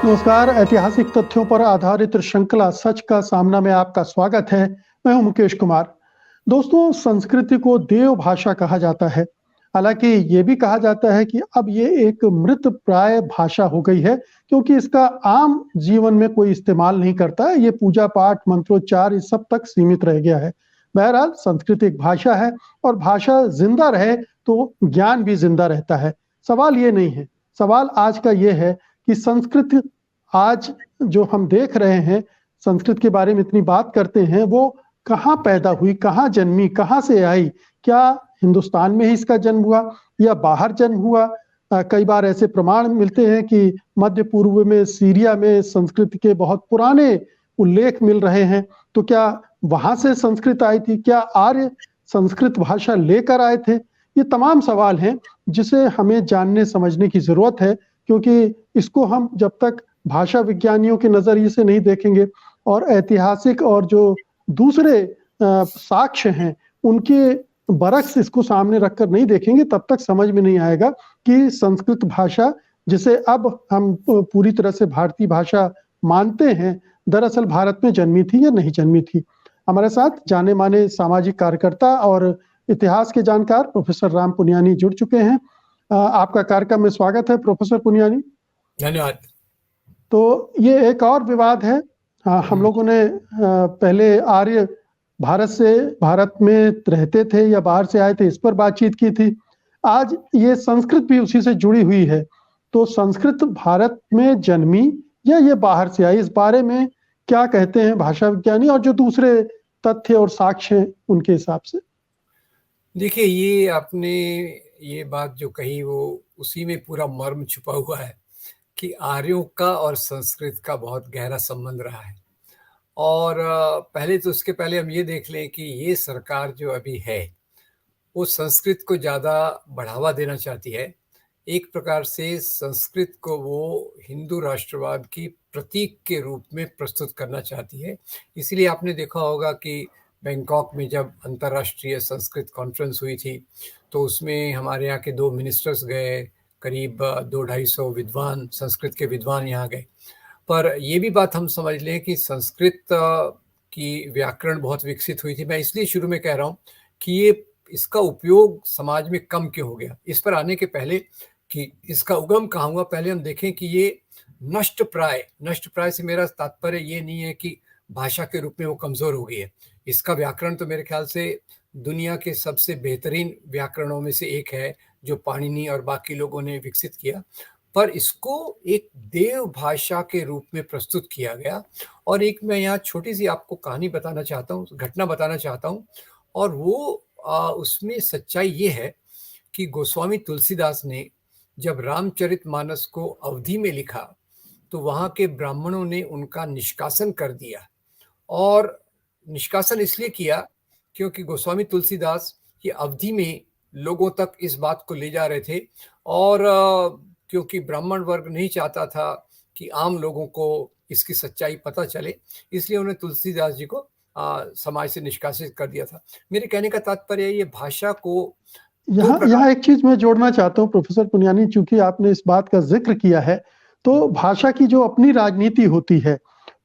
नमस्कार। ऐतिहासिक तथ्यों पर आधारित श्रृंखला सच का सामना में आपका स्वागत है। मैं हूं मुकेश कुमार। दोस्तों, संस्कृति को देव भाषा कहा जाता है। हालांकि ये भी कहा जाता है कि अब ये एक मृत प्राय भाषा हो गई है, क्योंकि इसका आम जीवन में कोई इस्तेमाल नहीं करता है। ये पूजा पाठ, मंत्रोच्चार, इस सब तक सीमित रह गया है। बहरहाल, संस्कृत एक भाषा है और भाषा जिंदा रहे तो ज्ञान भी जिंदा रहता है। सवाल ये नहीं है। सवाल आज का ये है कि संस्कृत आज जो हम देख रहे हैं, संस्कृत के बारे में इतनी बात करते हैं, वो कहाँ पैदा हुई, कहाँ जन्मी, कहाँ से आई? क्या हिंदुस्तान में ही इसका जन्म हुआ या बाहर जन्म हुआ? कई बार ऐसे प्रमाण मिलते हैं कि मध्य पूर्व में, सीरिया में संस्कृत के बहुत पुराने उल्लेख मिल रहे हैं। तो क्या वहां से संस्कृत आई थी? क्या आर्य संस्कृत भाषा लेकर आए थे? ये तमाम सवाल हैं जिसे हमें जानने समझने की जरूरत है, क्योंकि इसको हम जब तक भाषा विज्ञानियों के नजरिए से नहीं देखेंगे और ऐतिहासिक और जो दूसरे साक्ष्य हैं उनके बरक्स इसको सामने रखकर नहीं देखेंगे, तब तक समझ में नहीं आएगा कि संस्कृत भाषा, जिसे अब हम पूरी तरह से भारतीय भाषा मानते हैं, दरअसल भारत में जन्मी थी या नहीं जन्मी थी। हमारे साथ जाने माने सामाजिक कार्यकर्ता और इतिहास के जानकार प्रोफेसर राम पुनियानी जुड़ चुके हैं। आपका कार्यक्रम में स्वागत है प्रोफेसर पुनियानी। धन्यवाद। तो ये एक और विवाद है। हम लोगों ने पहले आर्य भारत में रहते थे या बाहर से आए थे, इस पर बातचीत की थी। आज ये संस्कृत भी उसी से जुड़ी हुई है। तो संस्कृत भारत में जन्मी या ये बाहर से आई, इस बारे में क्या कहते हैं भाषा विज्ञानी और जो दूसरे तथ्य और साक्ष्य हैं उनके हिसाब से? देखिए, ये आपने ये बात जो कही वो उसी में पूरा मर्म छुपा हुआ है कि आर्यों का और संस्कृत का बहुत गहरा संबंध रहा है। और पहले तो उसके पहले हम ये देख लें कि ये सरकार जो अभी है वो संस्कृत को ज़्यादा बढ़ावा देना चाहती है। एक प्रकार से संस्कृत को वो हिंदू राष्ट्रवाद की प्रतीक के रूप में प्रस्तुत करना चाहती है। इसीलिए आपने देखा होगा कि बैंकॉक में जब अंतर्राष्ट्रीय संस्कृत कॉन्फ्रेंस हुई थी तो उसमें हमारे यहाँ के 2 मिनिस्टर्स गए, करीब 200-250 विद्वान, संस्कृत के विद्वान यहाँ गए। पर ये भी बात हम समझ लें कि संस्कृत की व्याकरण बहुत विकसित हुई थी। मैं इसलिए शुरू में कह रहा हूँ कि ये इसका उपयोग समाज में कम क्यों हो गया। इस पर आने के पहले कि इसका उगम कहाँ हुआ, पहले हम देखें कि ये नष्ट प्राय से मेरा तात्पर्य ये नहीं है कि भाषा के रूप में वो कमज़ोर हो गई है। इसका व्याकरण तो मेरे ख्याल से दुनिया के सबसे बेहतरीन व्याकरणों में से एक है, जो पाणिनि और बाकी लोगों ने विकसित किया। पर इसको एक देव भाषा के रूप में प्रस्तुत किया गया। और एक मैं यहाँ छोटी सी आपको कहानी बताना चाहता हूँ, घटना बताना चाहता हूँ। और वो उसमें सच्चाई ये है कि गोस्वामी तुलसीदास ने जब रामचरितमानस को अवधी में लिखा तो वहाँ के ब्राह्मणों ने उनका निष्कासन कर दिया। और निष्कासन इसलिए किया क्योंकि गोस्वामी तुलसीदास ये अवधि में लोगों तक इस बात को ले जा रहे थे। और क्योंकि ब्राह्मण वर्ग नहीं चाहता था कि आम लोगों को इसकी सच्चाई पता चले, इसलिए उन्हें तुलसीदास जी को समाज से निष्कासित कर दिया था। मेरे कहने का तात्पर्य ये भाषा को यहाँ एक चीज मैं जोड़ना चाहता हूँ प्रोफेसर पुनियानी, चूंकि आपने इस बात का जिक्र किया है, तो भाषा की जो अपनी राजनीति होती है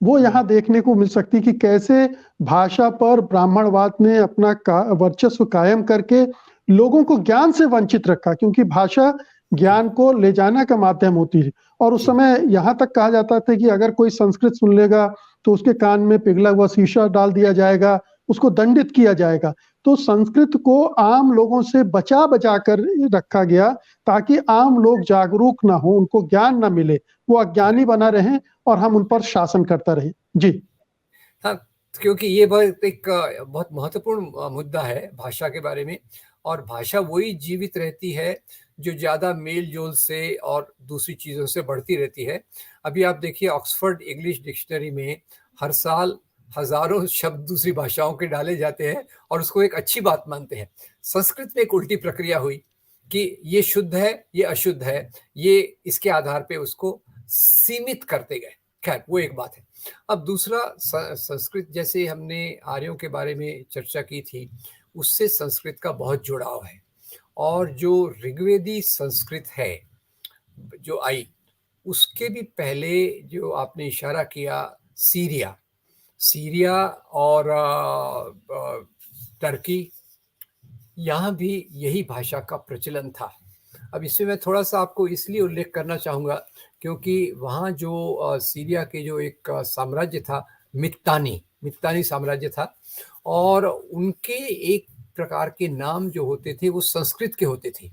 वो यहाँ देखने को मिल सकती है कि कैसे भाषा पर ब्राह्मणवाद ने अपना वर्चस्व कायम करके लोगों को ज्ञान से वंचित रखा, क्योंकि भाषा ज्ञान को ले जाने का माध्यम होती है। और उस समय यहाँ तक कहा जाता था कि अगर कोई संस्कृत सुन लेगा तो उसके कान में पिघला हुआ शीशा डाल दिया जाएगा, उसको दंडित किया जाएगा। तो संस्कृत को आम लोगों से बचा बचा कर रखा गया ताकि आम लोग जागरूक ना हो, उनको ज्ञान ना मिले, वो अज्ञानी बना रहे और हम उन पर शासन करता रहे। जी हाँ, क्योंकि ये बहुत महत्वपूर्ण मुद्दा है भाषा के बारे में। और भाषा वही जीवित रहती है जो ज़्यादा मेल जोल से और दूसरी चीज़ों से बढ़ती रहती है। अभी आप देखिए, ऑक्सफोर्ड इंग्लिश डिक्शनरी में हर साल हजारों शब्द दूसरी भाषाओं के डाले जाते हैं और उसको एक अच्छी बात मानते हैं। संस्कृत में एक उल्टी प्रक्रिया हुई कि ये शुद्ध है, ये अशुद्ध है, ये इसके आधार पे उसको सीमित करते गए। खैर, वो एक बात है। अब दूसरा, संस्कृत, जैसे हमने आर्यों के बारे में चर्चा की थी, उससे संस्कृत का बहुत जुड़ाव है। और जो ऋग्वेदी संस्कृत है जो आई, उसके भी पहले जो आपने इशारा किया, सीरिया, सीरिया और टर्की, यहाँ भी यही भाषा का प्रचलन था। अब इसमें मैं थोड़ा-सा आपको इसलिए उल्लेख करना चाहूँगा क्योंकि वहाँ जो सीरिया के जो एक साम्राज्य था, मित्तानी साम्राज्य था और उनके एक प्रकार के नाम जो होते थे वो संस्कृत के होते थे।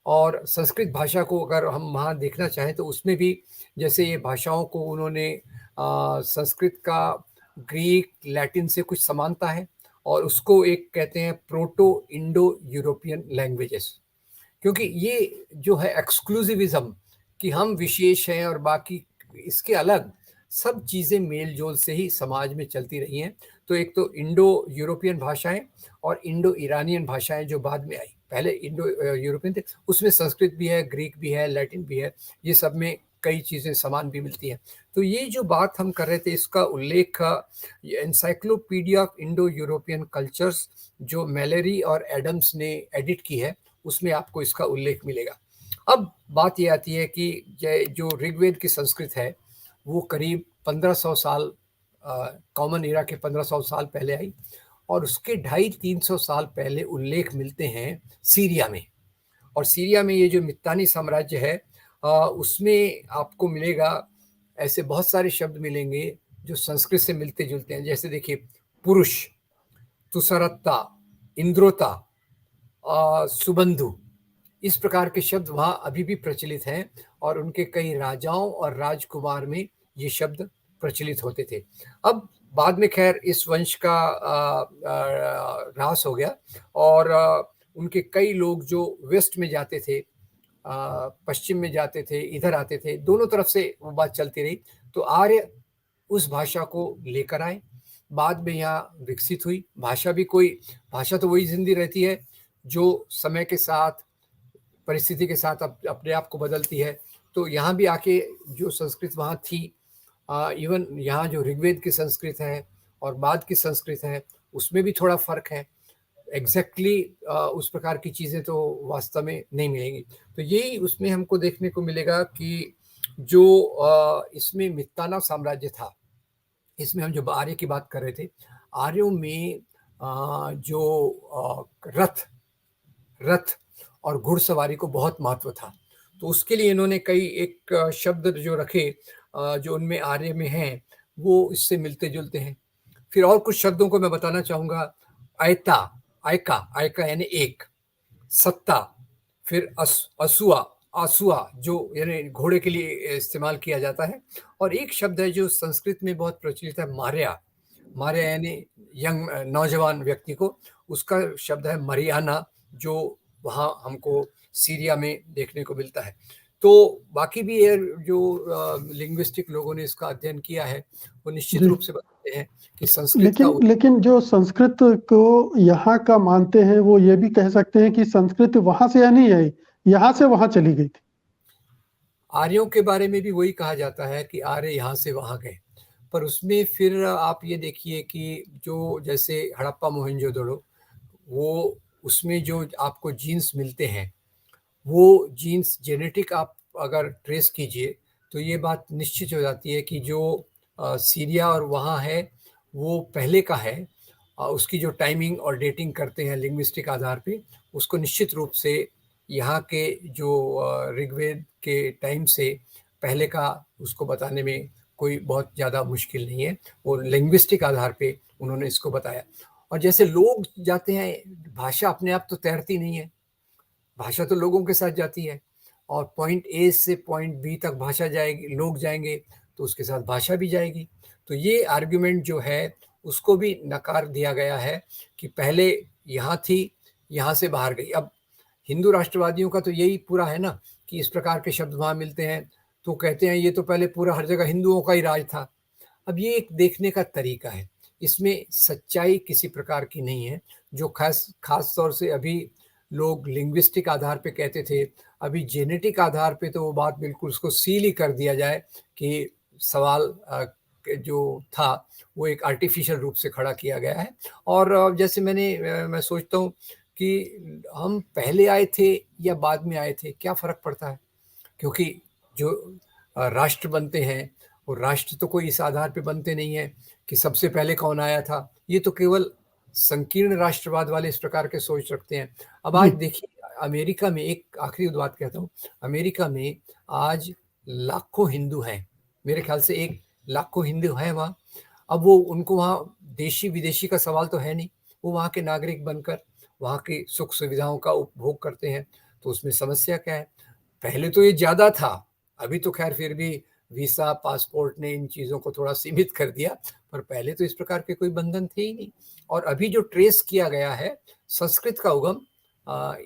और संस्कृत भाषा को अगर हम वहाँ देखना चाहें तो उसमें भी जैसे ये भाषाओं को उन्होंने संस्कृत का ग्रीक, लैटिन से कुछ समानता है और उसको एक कहते हैं प्रोटो इंडो यूरोपियन लैंग्वेजेस। क्योंकि ये जो है एक्सक्लूसिविज्म कि हम विशेष हैं और बाकी इसके अलग सब चीज़ें मेल-जोल से ही समाज में चलती रही हैं। तो एक तो इंडो यूरोपियन भाषाएँ और इंडो ईरानियन भाषाएँ जो बाद में आई। पहले इंडो यूरोपियन थे, उसमें संस्कृत भी है, ग्रीक भी है, लैटिन भी है, ये सब में कई चीज़ें समान भी मिलती हैं। तो ये जो बात हम कर रहे थे इसका उल्लेख ये encyclopedia of Indo European cultures जो मैलेरी और एडम्स ने एडिट की है, उसमें आपको इसका उल्लेख मिलेगा। अब बात ये आती है कि जो ऋग्वेद की संस्कृत है, वो करीब 1500 साल कॉमन एरा के 1500 साल पहले आई और उसके 250-300 साल पहले उल्लेख मिलते हैं सीरिया में। और सीरिया में ये जो मित्तानी साम्राज्य है उसमें आपको मिलेगा ऐसे बहुत सारे शब्द मिलेंगे जो संस्कृत से मिलते-जुलते हैं। जैसे देखिए पुरुष, तुसरत्ता, इंद्रोता, सुबंधु, इस प्रकार के शब्द वहाँ अभी भी प्रचलित हैं और उनके कई राजाओं और राजकुमार में ये शब्द प्रचलित होते थे। अब बाद में खैर इस वंश का ह्रास हो गया और उनके कई लोग जो वेस्ट में जाते थे, पश्चिम में जाते थे, इधर आते थे, दोनों तरफ से वो बात चलती रही। तो आर्य उस भाषा को लेकर आए, बाद में यहाँ विकसित हुई। भाषा तो वही ज़िंदा रहती है जो समय के साथ, परिस्थिति के साथ अपने आप को बदलती है। तो यहाँ भी आके जो संस्कृत वहाँ थी, इवन यहाँ जो ऋग्वेद की संस्कृत है और बाद की संस्कृत है, उसमें भी थोड़ा फ़र्क है। एग्ज़ैक्टली उस प्रकार की चीज़ें तो वास्तव में नहीं मिलेंगी। तो यही उसमें हमको देखने को मिलेगा कि जो इसमें मित्ताना साम्राज्य था, इसमें हम जब आर्य की बात कर रहे थे, आर्यों में जो रथ और घुड़सवारी को बहुत महत्व था। तो उसके लिए इन्होंने कई एक शब्द जो रखे जो उनमें आर्य में हैं, वो इससे मिलते-जुलते हैं। फिर और कुछ शब्दों को मैं बताना चाहूँगा। आयता, आयका यानी एक, सत्ता, फिर असुआ, आसुआ जो यानी घोड़े के लिए इस्तेमाल किया जाता है और एक शब्द है जो संस्कृत में बहुत प्रचलित है, मार्या। मार्या यानी यंग नौजवान व्यक्ति को, उसका शब्द है मरियाना जो वहाँ हमको सीरिया में देखने को मिलता है। तो बाकी भी ये जो लिंग्विस्टिक लोगों ने इसका अध्ययन किया है, वो निश्चित जी। रूप से बताते हैं कि संस्कृत का लेकिन लेकिन जो संस्कृत को यहाँ का मानते हैं, वो ये भी कह सकते हैं कि संस्कृत वहाँ से नहीं आई, यहाँ से वहाँ चली गई थी। आर्यों के बारे में भी वही कहा जाता है कि आर्य यहाँ से वहाँ गए। पर उसमें फिर आप ये देखिए कि जो जैसे हड़प्पा मोहनजोदड़ो, वो उसमें जो आपको जीन्स मिलते हैं, वो जीन्स जेनेटिक आप अगर ट्रेस कीजिए, तो ये बात निश्चित हो जाती है कि जो सीरिया और वहाँ है, वो पहले का है। उसकी जो टाइमिंग और डेटिंग करते हैं लिंग्विस्टिक आधार पे, उसको निश्चित रूप से यहाँ के जो ऋग्वेद के टाइम से पहले का उसको बताने में कोई बहुत ज़्यादा मुश्किल नहीं है। वो लिंग्विस्टिक आधार पे उन्होंने इसको बताया। और जैसे लोग जाते हैं, भाषा अपने आप तो तैरती नहीं है। भाषा तो लोगों के साथ जाती है और पॉइंट ए से पॉइंट बी तक भाषा जाएगी, लोग जाएँगे तो उसके साथ भाषा भी जाएगी। तो ये आर्गुमेंट जो है उसको भी नकार दिया गया है कि पहले यहाँ थी, यहाँ से बाहर गई। अब हिंदू राष्ट्रवादियों का तो यही पूरा है ना कि इस प्रकार के शब्द वहाँ मिलते हैं, तो कहते हैं ये तो पहले पूरा हर जगह हिंदुओं का ही राज था। अब ये एक देखने का तरीका है, इसमें सच्चाई किसी प्रकार की नहीं है। जो ख़ास तौर से अभी लोग लिंग्विस्टिक आधार पे कहते थे, अभी जेनेटिक आधार पे तो वो बात बिल्कुल उसको सील ही कर दिया जाए कि सवाल जो था वो एक आर्टिफ़िशियल रूप से खड़ा किया गया है। और जैसे मैं सोचता हूँ कि हम पहले आए थे या बाद में आए थे, क्या फ़र्क पड़ता है? क्योंकि जो राष्ट्र बनते हैं, और राष्ट्र तो कोई इस आधार पे बनते नहीं है कि सबसे पहले कौन आया था। ये तो केवल संकीर्ण राष्ट्रवाद वाले इस प्रकार के सोच रखते हैं। अब जी, आज देखिए, अमेरिका में, एक आखिरी बात कहता हूँ, अमेरिका में आज लाखों हिंदू हैं, मेरे ख्याल से एक लाखों हिंदू हैं वहाँ। अब वो, उनको वहाँ देशी विदेशी का सवाल तो है नहीं, वो वहाँ के नागरिक बनकर वहाँ की सुख सुविधाओं का उपभोग करते हैं, तो उसमें समस्या क्या है? पहले तो ये ज़्यादा था, अभी तो खैर फिर भी वीज़ा, पासपोर्ट ने इन चीज़ों को थोड़ा सीमित कर दिया, पर पहले तो इस प्रकार के कोई बंधन थे ही नहीं। और अभी जो ट्रेस किया गया है, संस्कृत का उगम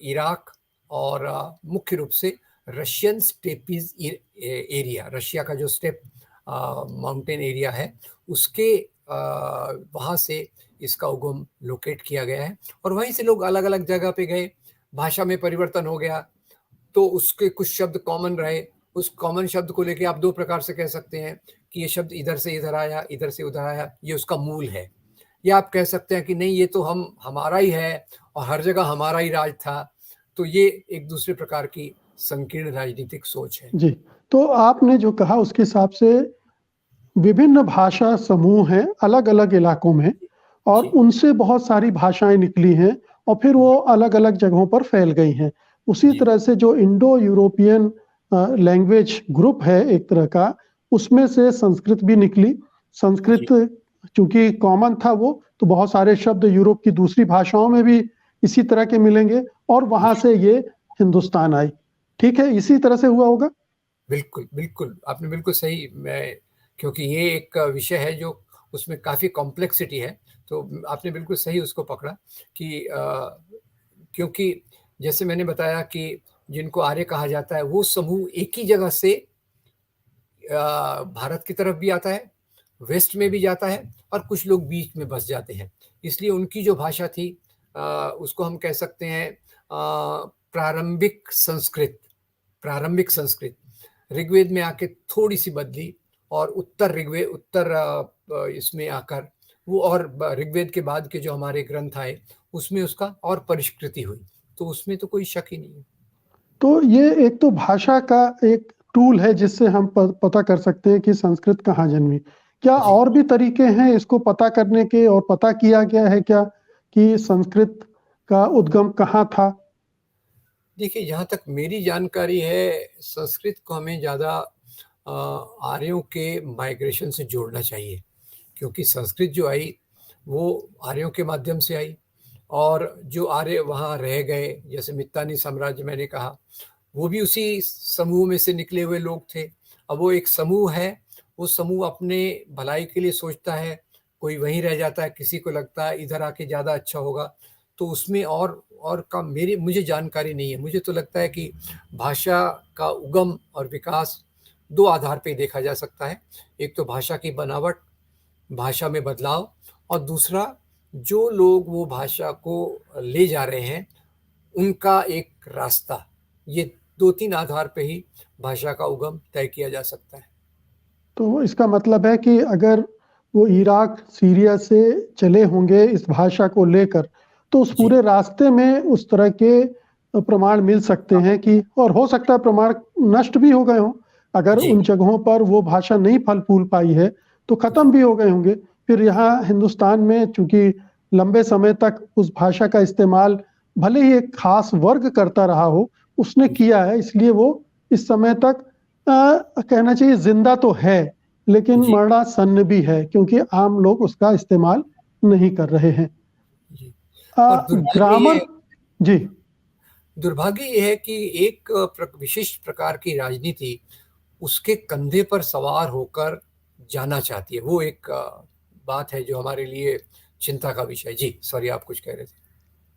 इराक और मुख्य रूप से रशियन स्टेपीज़ एरिया, रशिया का जो स्टेप माउंटेन एरिया है, उसके वहाँ से इसका उगम लोकेट किया गया है, और वहीं से लोग अलग-अलग जगह पे गए, भाषा में परिवर्तन हो गया, तो उसके कुछ शब्द कॉमन रहे। उस कॉमन शब्द को लेके आप 2 प्रकार से कह सकते हैं कि ये शब्द इधर से इधर आया, इधर से उधर आया, ये उसका मूल है। या आप कह सकते हैं कि नहीं, ये तो हमारा ही है और हर जगह हमारा ही राज था। तो ये एक दूसरे प्रकार की संकीर्ण राजनीतिक सोच है। जी। तो आपने जो कहा उसके हिसाब से विभिन्न भाषा समूह हैं अलग-अलग इलाकों में और जी, उनसे बहुत सारी भाषाएँ निकली हैं और फिर वो अलग-अलग जगहों पर फैल गई हैं। उसी जी, तरह से जो इंडो यूरोपियन लैंग्वेज ग्रुप है एक तरह का, उसमें से संस्कृत भी निकली। संस्कृत जी, चूँकि कॉमन था वो, तो बहुत सारे शब्द यूरोप की दूसरी भाषाओं में भी इसी तरह के मिलेंगे और वहाँ जी। से ये हिंदुस्तान आई। ठीक है, इसी तरह से हुआ होगा? बिल्कुल, बिल्कुल। आपने बिल्कुल सही, मैं, क्योंकि ये एक विषय है जो उसमें काफ़ी कॉम्प्लेक्सिटी है, तो आपने बिल्कुल सही उसको पकड़ा कि क्योंकि जैसे मैंने बताया कि जिनको आर्य कहा जाता है, वो समूह एक ही जगह से भारत की तरफ भी आता है, वेस्ट में भी जाता है, और कुछ लोग बीच में बस जाते हैं। इसलिए उनकी जो भाषा थी, उसको हम कह सकते हैं प्रारंभिक संस्कृत, प्रारंभिक संस्कृत ऋग्वेद में आके थोड़ी-सी बदली, और उत्तर इसमें आकर वो, और ऋग्वेद के बाद के जो हमारे ग्रंथ आए, उसमें उसका और परिष्कृति हुई। तो उसमें तो कोई शक ही नहीं है। तो ये एक तो भाषा का एक टूल है जिससे हम पता कर सकते हैं कि संस्कृत कहाँ जन्मी। क्या जी। और भी तरीके हैं इसको पता करने के और पता किया गया है क्या कि संस्कृत का उद्गम कहाँ था? देखिए, जहाँ तक मेरी जानकारी है, संस्कृत को हमें ज़्यादा आर्यों के माइग्रेशन से जोड़ना चाहिए, क्योंकि संस्कृत जो आई, वो आर्यों के माध्यम से आई, और जो आर्य वहाँ रह गए, जैसे मित्तानी साम्राज्य मैंने कहा, वो भी उसी समूह में से निकले हुए लोग थे। अब वो एक समूह है, वो समूह अपने भलाई के लिए सोचता है, कोई वहीं रह जाता है, किसी को लगता है इधर आके ज़्यादा अच्छा होगा, तो उसमें और कम मेरी मुझे जानकारी नहीं है। मुझे तो लगता है कि भाषा का उगम और विकास 2 आधार पे देखा जा सकता है। एक तो भाषा की बनावट, भाषा में बदलाव, और दूसरा जो लोग वो भाषा को ले जा रहे हैं, उनका एक रास्ता। ये 2-3 आधार पे ही भाषा का उगम तय किया जा सकता है। तो इसका मतलब है कि अगर वो इराक, सीरिया से चले होंगे इस भाषा को लेकर, तो उस जी, पूरे रास्ते में उस तरह के प्रमाण मिल सकते हाँ, हैं कि और हो सकता है प्रमाण नष्ट भी हो गए हों। अगर जी, उन जगहों पर वो भाषा नहीं फल-फूल पाई है, तो जी, ख़त्म भी हो गए होंगे। फिर यहाँ हिंदुस्तान में चूँकि लंबे समय तक उस भाषा का इस्तेमाल भले ही एक ख़ास वर्ग करता रहा हो, उसने जी, किया है इसलिए वो इस समय तक कहना चाहिए ज़िंदा तो है, लेकिन जी, मरणासन्न भी है क्योंकि आम लोग उसका इस्तेमाल नहीं कर रहे हैं। जी। अ, और दुर्भाग्य ये ग्रामर जी, दुर्भाग्य ये है कि एक विशिष्ट प्रकार की राजनीति उसके कंधे पर सवार होकर जाना चाहती है। वो एक बात है जो हमारे लिए चिंता का विषय है। जी, सॉरी, आप कुछ कह रहे थे।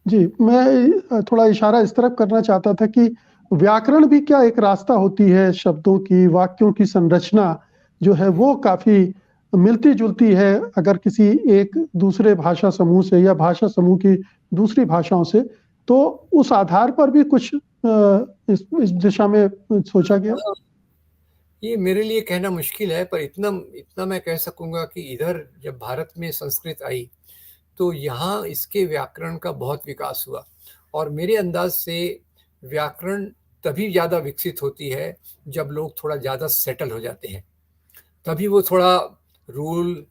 जी, मैं थोड़ा इशारा इस तरफ करना चाहता था कि व्याकरण भी क्या एक रास्ता होती है शब्दों की, वाक्यों की संरचना जो है वो काफ़ी मिलती-जुलती है अगर किसी एक दूसरे भाषा समूह से या भाषा समूह की दूसरी भाषाओं से, तो उस आधार पर भी कुछ इस दिशा में सोचा गया? हाँ, ये मेरे लिए कहना मुश्किल है, पर इतना इतना मैं कह सकूँगा कि इधर जब भारत में संस्कृत आई, तो यहाँ इसके व्याकरण का बहुत विकास हुआ, और मेरे अंदाज़ से व्याकरण तभी ज़्यादा विकसित होती है जब लोग थोड़ा ज़्यादा सेटल हो जाते हैं। तभी वो थोड़ा रूल,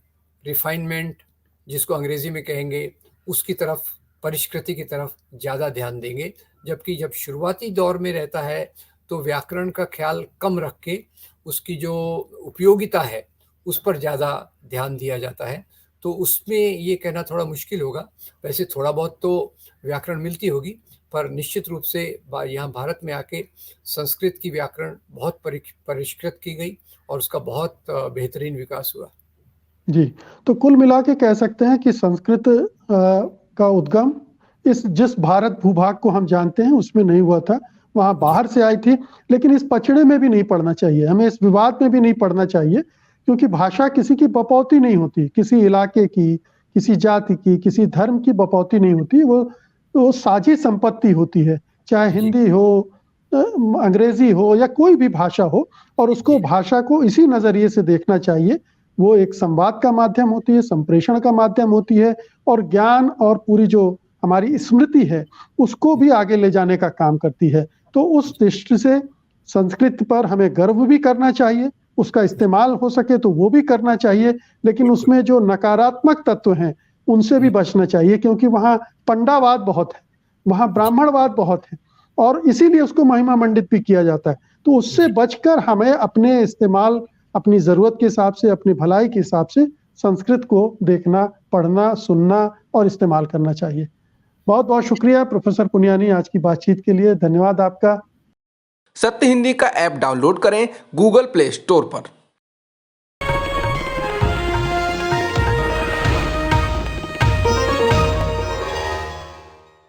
रिफाइनमेंट जिसको अंग्रेज़ी में कहेंगे, उसकी तरफ, परिष्कृति की तरफ ज़्यादा ध्यान देंगे। जबकि जब शुरुआती दौर में रहता है, तो व्याकरण का ख़्याल कम रख के उसकी जो उपयोगिता है, उस पर ज़्यादा ध्यान दिया जाता है। तो उसमें ये कहना थोड़ा मुश्किल होगा। वैसे थोड़ा बहुत तो व्याकरण मिलती होगी, पर निश्चित रूप से यहाँ भारत में आके संस्कृत की व्याकरण बहुत परिष्कृत की गई और उसका बहुत बेहतरीन विकास हुआ। जी, तो कुल मिला के कह सकते हैं कि संस्कृत का उद्गम जिस भारत भूभाग को हम जानते हैं उसमें नहीं हुआ था, वहाँ बाहर से आई थी। लेकिन इस पचड़े में भी नहीं पड़ना चाहिए, हमें इस विवाद में भी नहीं पड़ना चाहिए, क्योंकि भाषा किसी की बपौती नहीं होती, किसी इलाके की, किसी जाति की, किसी धर्म की बपौती नहीं होती। वो साझी संपत्ति होती है, चाहे हिंदी हो, अंग्रेजी हो या कोई भी भाषा हो, और उसको भाषा को इसी नजरिए से देखना चाहिए। वो एक संवाद का माध्यम होती है, संप्रेषण का माध्यम होती है, और ज्ञान और पूरी जो हमारी स्मृति है उसको भी आगे ले जाने का काम करती है। तो उस दृष्टि से संस्कृत पर हमें गर्व भी करना चाहिए, उसका इस्तेमाल हो सके तो वो भी करना चाहिए, लेकिन उसमें जो नकारात्मक तत्व हैं उनसे भी बचना चाहिए, क्योंकि वहाँ पंडावाद बहुत है, वहाँ ब्राह्मणवाद बहुत है, और इसीलिए उसको महिमा मंडित भी किया जाता है। तो उससे बचकर हमें अपने इस्तेमाल, अपनी जरूरत के हिसाब से, अपनी भलाई के हिसाब से संस्कृत को देखना, पढ़ना, सुनना और इस्तेमाल करना चाहिए। बहुत बहुत शुक्रिया प्रोफेसर पुनियानी आज की बातचीत के लिए, धन्यवाद आपका। सत्य हिंदी का ऐप डाउनलोड करें गूगल प्ले स्टोर पर।